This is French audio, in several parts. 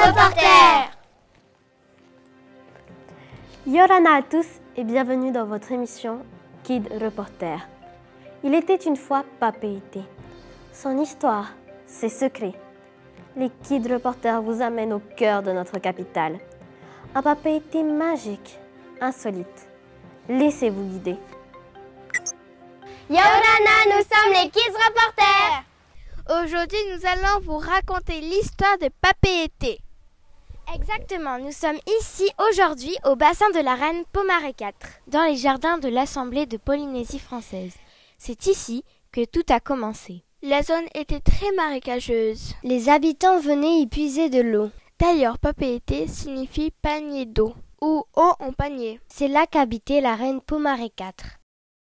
Reporter. Yorana à tous et bienvenue dans votre émission Kid Reporter. Il était une fois Papeete. Son histoire, ses secrets. Les Kid Reporters vous amènent au cœur de notre capitale. Un Papeete magique, insolite. Laissez-vous guider. Yorana, nous sommes les Kids Reporters. Aujourd'hui, nous allons vous raconter l'histoire de Papeete. Exactement, nous sommes ici aujourd'hui au bassin de la reine Pomaré IV, dans les jardins de l'Assemblée de Polynésie française. C'est ici que tout a commencé. La zone était très marécageuse. Les habitants venaient y puiser de l'eau. D'ailleurs, Papeete signifie panier d'eau, ou eau en panier. C'est là qu'habitait la reine Pomaré IV.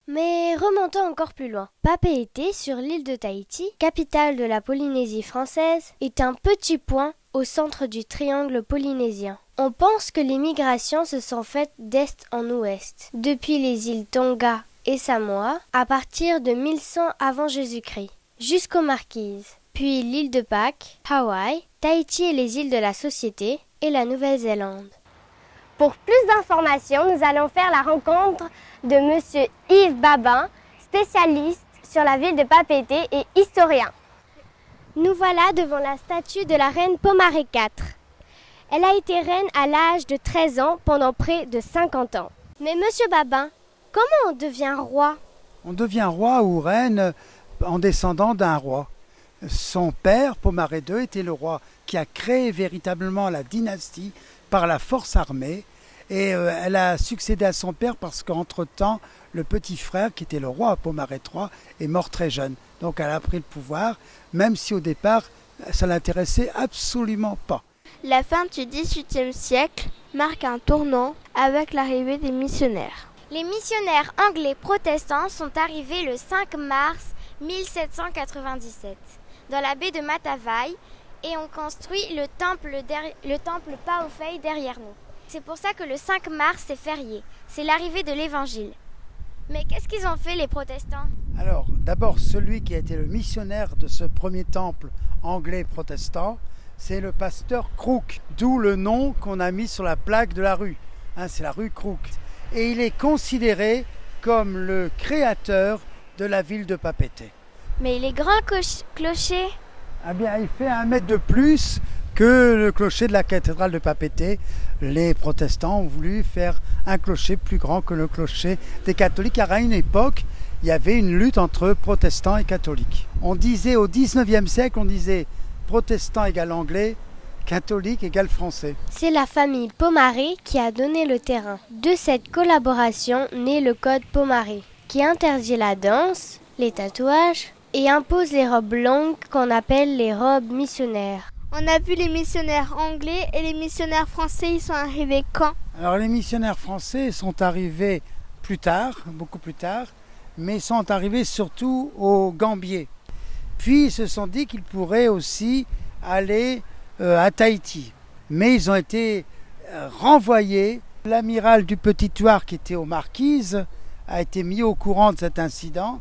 Mais remontons encore plus loin. Papeete, sur l'île de Tahiti, capitale de la Polynésie française, est un petit point au centre du triangle polynésien. On pense que les migrations se sont faites d'est en ouest, depuis les îles Tonga et Samoa, à partir de 1100 avant Jésus-Christ, jusqu'aux Marquises, puis l'île de Pâques, Hawaï, Tahiti et les îles de la Société et la Nouvelle-Zélande. Pour plus d'informations, nous allons faire la rencontre de Monsieur Yves Babin, spécialiste sur la ville de Papeete et historien. Nous voilà devant la statue de la reine Pomaré IV. Elle a été reine à l'âge de 13 ans pendant près de 50 ans. Mais Monsieur Babin, comment on devient roi? On devient roi ou reine en descendant d'un roi. Son père, Pomaré II, était le roi qui a créé véritablement la dynastie par la force armée. Et elle a succédé à son père parce qu'entre-temps, le petit frère, qui était le roi Pomaré III, est mort très jeune. Donc elle a pris le pouvoir, même si au départ, ça ne l'intéressait absolument pas. La fin du XVIIIe siècle marque un tournant avec l'arrivée des missionnaires. Les missionnaires anglais protestants sont arrivés le 5 mars 1797 dans la baie de Matavai et ont construit le temple Paofei derrière nous. C'est pour ça que le 5 mars c'est férié, c'est l'arrivée de l'évangile. Mais qu'est-ce qu'ils ont fait les protestants? Alors, d'abord, celui qui a été le missionnaire de ce premier temple anglais protestant, c'est le pasteur Crook, d'où le nom qu'on a mis sur la plaque de la rue. C'est la rue Crook. Et il est considéré comme le créateur de la ville de Papeete. Mais il est grand clocher. Eh bien, il fait 1 mètre de plus que le clocher de la cathédrale de Papeete. Les protestants ont voulu faire un clocher plus grand que le clocher des catholiques, car à une époque, il y avait une lutte entre protestants et catholiques. On disait au 19e siècle, on disait protestant égale anglais, catholique égale français. C'est la famille Pomaré qui a donné le terrain. De cette collaboration naît le code Pomaré, qui interdit la danse, les tatouages et impose les robes longues qu'on appelle les robes missionnaires. On a vu les missionnaires anglais et les missionnaires français, ils sont arrivés quand? Alors les missionnaires français sont arrivés plus tard, beaucoup plus tard, mais ils sont arrivés surtout au Gambier. Puis ils se sont dit qu'ils pourraient aussi aller à Tahiti. Mais ils ont été renvoyés. L'amiral du Petit-Thouars qui était aux Marquises a été mis au courant de cet incident.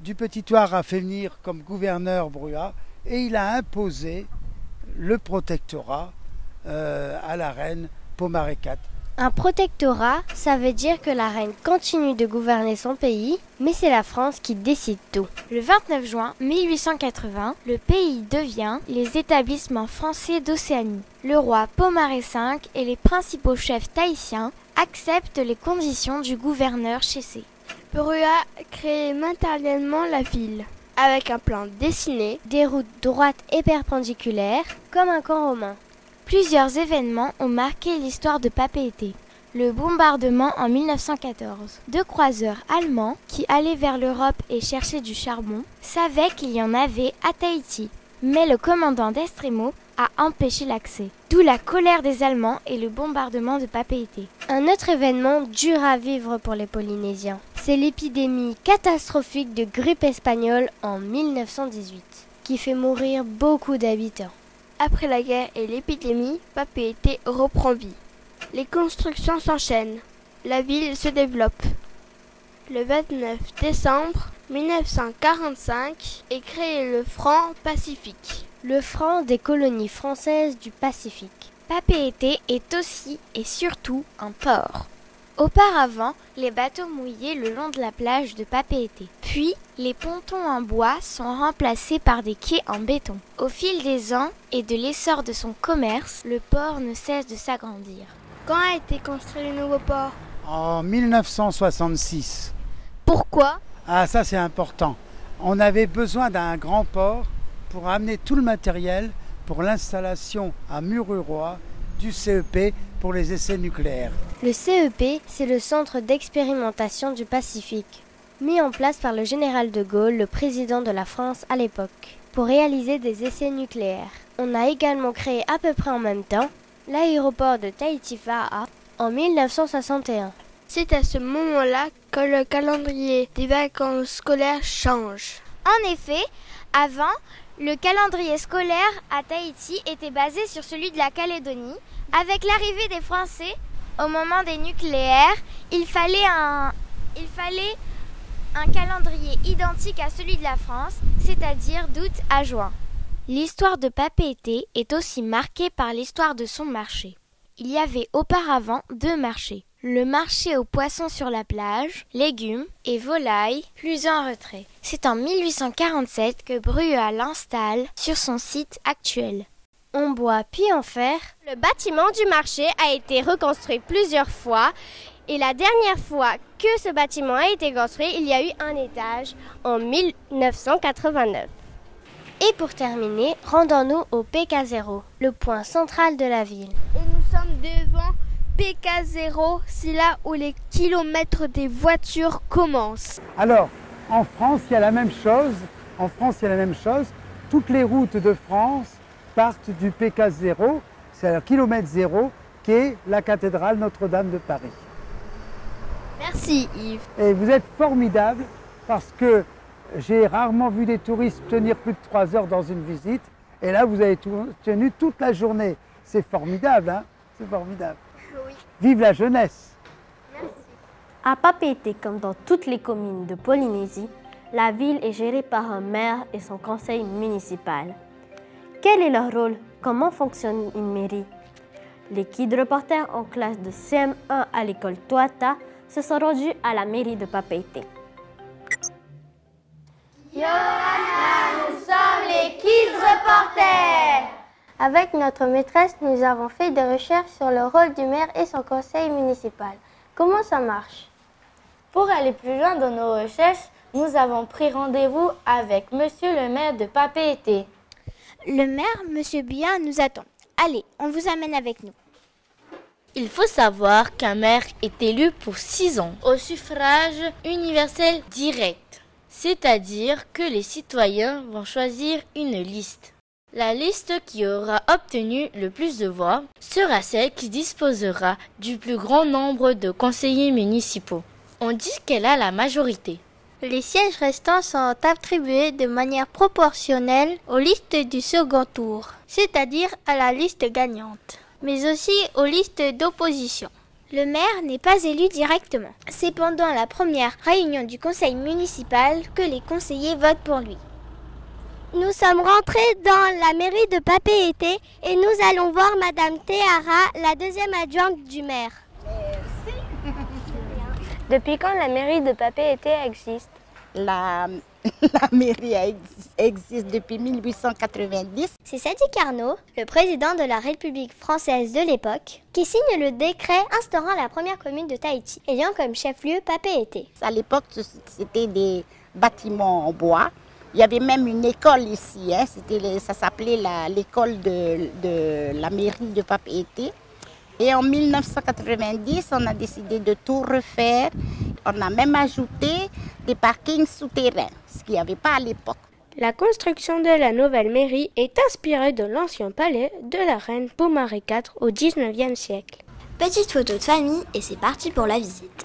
Du Petit-Thouars a fait venir comme gouverneur Brua et il a imposé le protectorat à la reine Pomaré IV. Un protectorat, ça veut dire que la reine continue de gouverner son pays, mais c'est la France qui décide tout. Le 29 juin 1880, le pays devient les établissements français d'Océanie. Le roi Pomaré V et les principaux chefs tahitiens acceptent les conditions du gouverneur Chessé. Brua crée matériellement la ville, avec un plan dessiné, des routes droites et perpendiculaires, comme un camp romain. Plusieurs événements ont marqué l'histoire de Papeete. Le bombardement en 1914. 2 croiseurs allemands qui allaient vers l'Europe et cherchaient du charbon savaient qu'il y en avait à Tahiti. Mais le commandant d'Estremo a empêché l'accès. D'où la colère des Allemands et le bombardement de Papeete. Un autre événement dur à vivre pour les Polynésiens. C'est l'épidémie catastrophique de grippe espagnole en 1918, qui fait mourir beaucoup d'habitants. Après la guerre et l'épidémie, Papeete reprend vie. Les constructions s'enchaînent. La ville se développe. Le 29 décembre 1945 est créé le Franc Pacifique. le franc des colonies françaises du Pacifique. Papeete est aussi et surtout un port. Auparavant, les bateaux mouillaient le long de la plage de Papeete. Puis, les pontons en bois sont remplacés par des quais en béton. Au fil des ans et de l'essor de son commerce, le port ne cesse de s'agrandir. Quand a été construit le nouveau port? En 1966. Pourquoi? Ah, ça c'est important. On avait besoin d'un grand port pour amener tout le matériel pour l'installation à Mururoa du CEP pour les essais nucléaires. Le CEP, c'est le Centre d'expérimentation du Pacifique, mis en place par le général de Gaulle, le président de la France à l'époque, pour réaliser des essais nucléaires. On a également créé à peu près en même temps l'aéroport de Tahiti-Fa'a en 1961. C'est à ce moment-là que le calendrier des vacances scolaires change. En effet, avant, le calendrier scolaire à Tahiti était basé sur celui de la Calédonie. Avec l'arrivée des Français au moment des nucléaires, il fallait un calendrier identique à celui de la France, c'est-à-dire d'août à juin. L'histoire de Papeete est aussi marquée par l'histoire de son marché. Il y avait auparavant 2 marchés. Le marché aux poissons sur la plage, légumes et volailles, plus en retrait. C'est en 1847 que Brua l'installe sur son site actuel. En bois puis en fer, Le bâtiment du marché a été reconstruit plusieurs fois et la dernière fois que ce bâtiment a été construit, il y a eu un étage en 1989. et pour terminer, rendons-nous au PK0, le point central de la ville. Et nous sommes devant PK0, c'est là où les kilomètres des voitures commencent. Alors, en France, il y a la même chose. Toutes les routes de France partent du PK0, c'est-à-dire kilomètre zéro, qui est la cathédrale Notre-Dame de Paris. Merci Yves. Et vous êtes formidables parce que j'ai rarement vu des touristes tenir plus de 3 heures dans une visite. Et là, vous avez tenu toute la journée. C'est formidable, hein? C'est formidable. Oui. Vive la jeunesse! À Papeete, comme dans toutes les communes de Polynésie, la ville est gérée par un maire et son conseil municipal. Quel est leur rôle? Comment fonctionne une mairie? Les Kid Reporters en classe de CM1 à l'école Toata se sont rendus à la mairie de Papeete. Nous sommes les Kids Reporters. Avec notre maîtresse, nous avons fait des recherches sur le rôle du maire et son conseil municipal. Comment ça marche? Pour aller plus loin dans nos recherches, nous avons pris rendez-vous avec Monsieur le maire de Papeete. Le maire, Monsieur Bia, nous attend. Allez, on vous amène avec nous. Il faut savoir qu'un maire est élu pour 6 ans au suffrage universel direct, c'est-à-dire que les citoyens vont choisir une liste. La liste qui aura obtenu le plus de voix sera celle qui disposera du plus grand nombre de conseillers municipaux. On dit qu'elle a la majorité. Les sièges restants sont attribués de manière proportionnelle aux listes du second tour, c'est-à-dire à la liste gagnante, mais aussi aux listes d'opposition. Le maire n'est pas élu directement. C'est pendant la première réunion du conseil municipal que les conseillers votent pour lui. Nous sommes rentrés dans la mairie de Papeete et nous allons voir Madame Tehara, la deuxième adjointe du maire. Depuis quand la mairie de Papeete existe? La mairie existe depuis 1890. C'est Sadi Carnot, le président de la République française de l'époque, qui signe le décret instaurant la première commune de Tahiti, ayant comme chef-lieu Papeete. À l'époque, c'était des bâtiments en bois. Il y avait même une école ici. Ça s'appelait l'école de la mairie de Papeete. Et en 1990, on a décidé de tout refaire. On a même ajouté des parkings souterrains, ce qu'il n'y avait pas à l'époque. La construction de la nouvelle mairie est inspirée de l'ancien palais de la reine Pomare IV au XIXe siècle. Petite photo de famille et c'est parti pour la visite.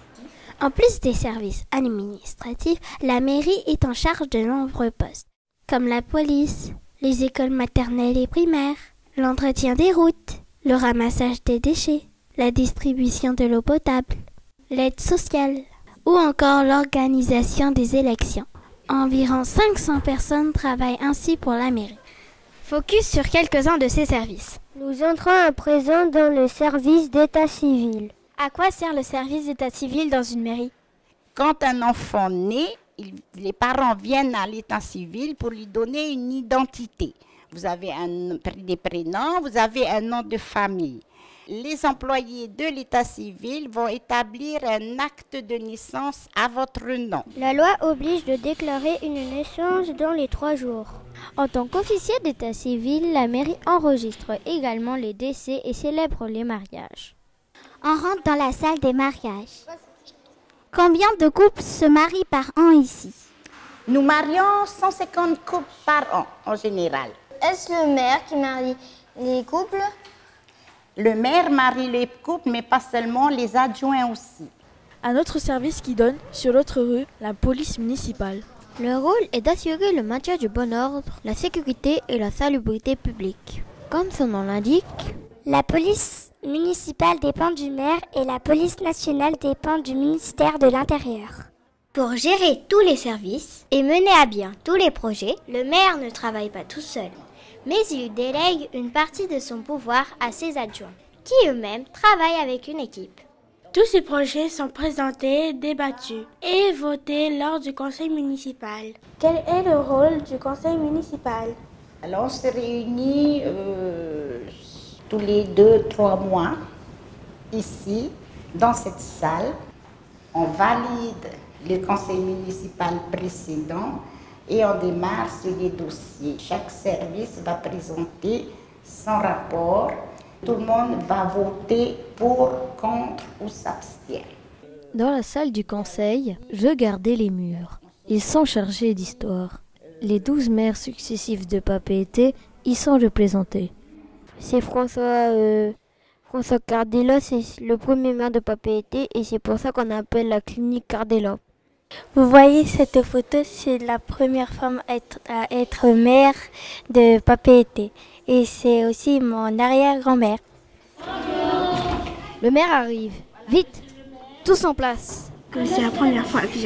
En plus des services administratifs, la mairie est en charge de nombreux postes, comme la police, les écoles maternelles et primaires, l'entretien des routes, le ramassage des déchets, la distribution de l'eau potable, l'aide sociale ou encore l'organisation des élections. Environ 500 personnes travaillent ainsi pour la mairie. Focus sur quelques-uns de ces services. Nous entrons à présent dans le service d'état civil. À quoi sert le service d'état civil dans une mairie? Quand un enfant naît, les parents viennent à l'état civil pour lui donner une identité. Vous avez des prénoms, vous avez un nom de famille. Les employés de l'état civil vont établir un acte de naissance à votre nom. La loi oblige de déclarer une naissance dans les 3 jours. En tant qu'officier d'état civil, la mairie enregistre également les décès et célèbre les mariages. On rentre dans la salle des mariages. Combien de couples se marient par an ici? Nous marions 150 couples par an en général. Est-ce le maire qui marie les couples? Le maire marie les couples, mais pas seulement, les adjoints aussi. Un autre service qui donne, sur l'autre rue, la police municipale. Le rôle est d'assurer le maintien du bon ordre, la sécurité et la salubrité publique. Comme son nom l'indique, la police municipale dépend du maire et la police nationale dépend du ministère de l'Intérieur. Pour gérer tous les services et mener à bien tous les projets, le maire ne travaille pas tout seul, mais il délègue une partie de son pouvoir à ses adjoints, qui eux-mêmes travaillent avec une équipe. Tous ces projets sont présentés, débattus et votés lors du conseil municipal. Quel est le rôle du conseil municipal? Alors on se réunit tous les 2-3 mois ici, dans cette salle. On valide le conseil municipal précédent et on démarre sur les dossiers. Chaque service va présenter son rapport. Tout le monde va voter pour, contre ou s'abstient. Dans la salle du conseil, je gardais les murs. Ils sont chargés d'histoire. Les 12 maires successifs de Papeete y sont représentés. C'est François Cardella, c'est le premier maire de Papeete et c'est pour ça qu'on appelle la clinique Cardella. Vous voyez cette photo, c'est la première femme à être maire de Papeete et c'est aussi mon arrière-grand-mère. Le maire arrive. Vite, tous en place. C'est la première fois que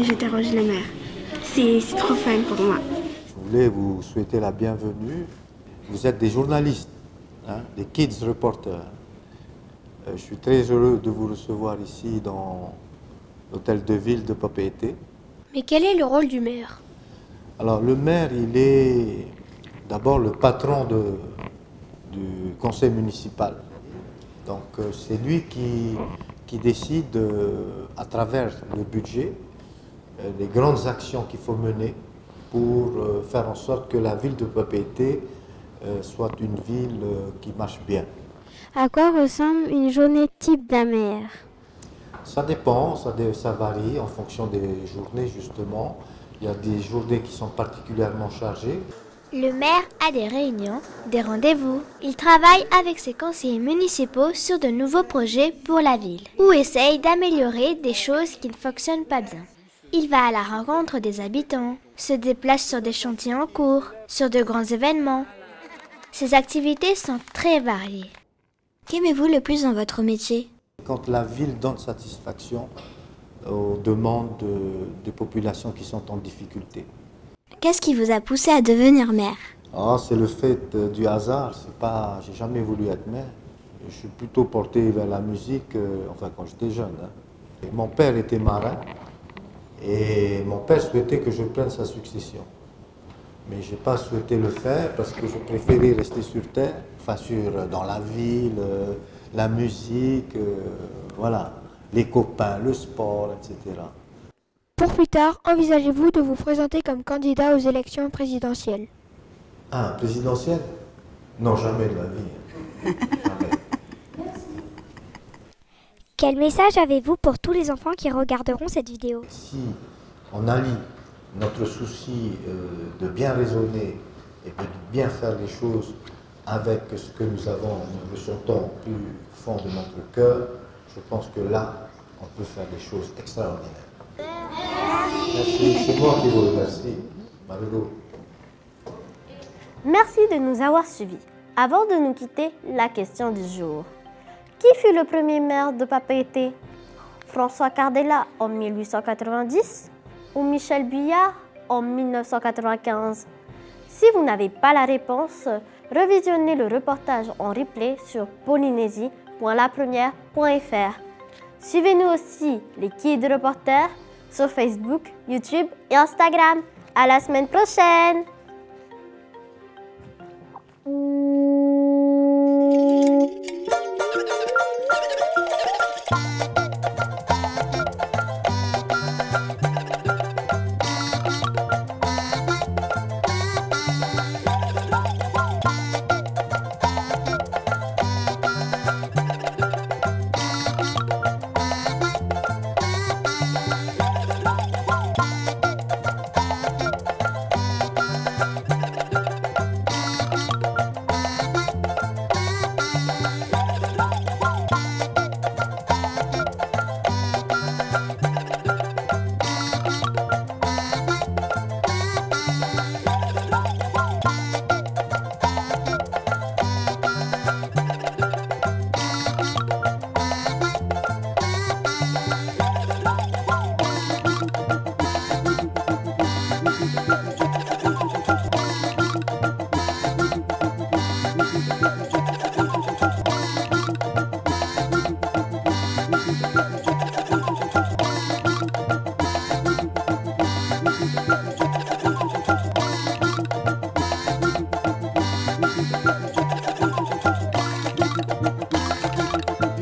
j'interroge le maire. C'est trop fun pour moi. Je voulais vous souhaiter la bienvenue. Vous êtes des journalistes, des kids reporters. Je suis très heureux de vous recevoir ici dans l'hôtel de ville de Papeete. Mais quel est le rôle du maire? Alors le maire, il est d'abord le patron du conseil municipal. Donc c'est lui qui décide à travers le budget les grandes actions qu'il faut mener pour faire en sorte que la ville de Papeete soit une ville qui marche bien. À quoi ressemble une journée type d'un maire? Ça dépend, ça varie en fonction des journées justement. Il y a des journées qui sont particulièrement chargées. Le maire a des réunions, des rendez-vous. Il travaille avec ses conseillers municipaux sur de nouveaux projets pour la ville ou essaye d'améliorer des choses qui ne fonctionnent pas bien. Il va à la rencontre des habitants, se déplace sur des chantiers en cours, sur de grands événements. Ses activités sont très variées. Qu'aimez-vous le plus dans votre métier? Quand la ville donne satisfaction aux demandes des populations qui sont en difficulté. Qu'est-ce qui vous a poussé à devenir maire? C'est le fait du hasard. J'ai jamais voulu être maire. Je suis plutôt porté vers la musique, quand j'étais jeune. Et mon père était marin et mon père souhaitait que je prenne sa succession. Mais je n'ai pas souhaité le faire parce que je préférais rester sur terre, dans la ville, la musique, les copains, le sport, etc. Pour plus tard, envisagez-vous de vous présenter comme candidat aux élections présidentielles? Présidentielle? Non, jamais de la vie. Jamais. Quel message avez-vous pour tous les enfants qui regarderont cette vidéo? Si on allie notre souci de bien raisonner et de bien faire les choses avec ce que nous avons, nous ressentons au plus fond de notre cœur, je pense que là, on peut faire des choses extraordinaires. Merci, c'est moi qui vous remercie. Marie-Lou. Merci de nous avoir suivis. Avant de nous quitter, la question du jour. Qui fut le premier maire de Papeete? François Cardella en 1890 ou Michel Buyard en 1995? Si vous n'avez pas la réponse, revisionnez le reportage en replay sur polynésie.lapremière.fr. Suivez-nous aussi les Kids Reporters sur Facebook, YouTube et Instagram. À la semaine prochaine!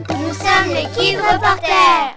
Nous sommes les Kids Reporters.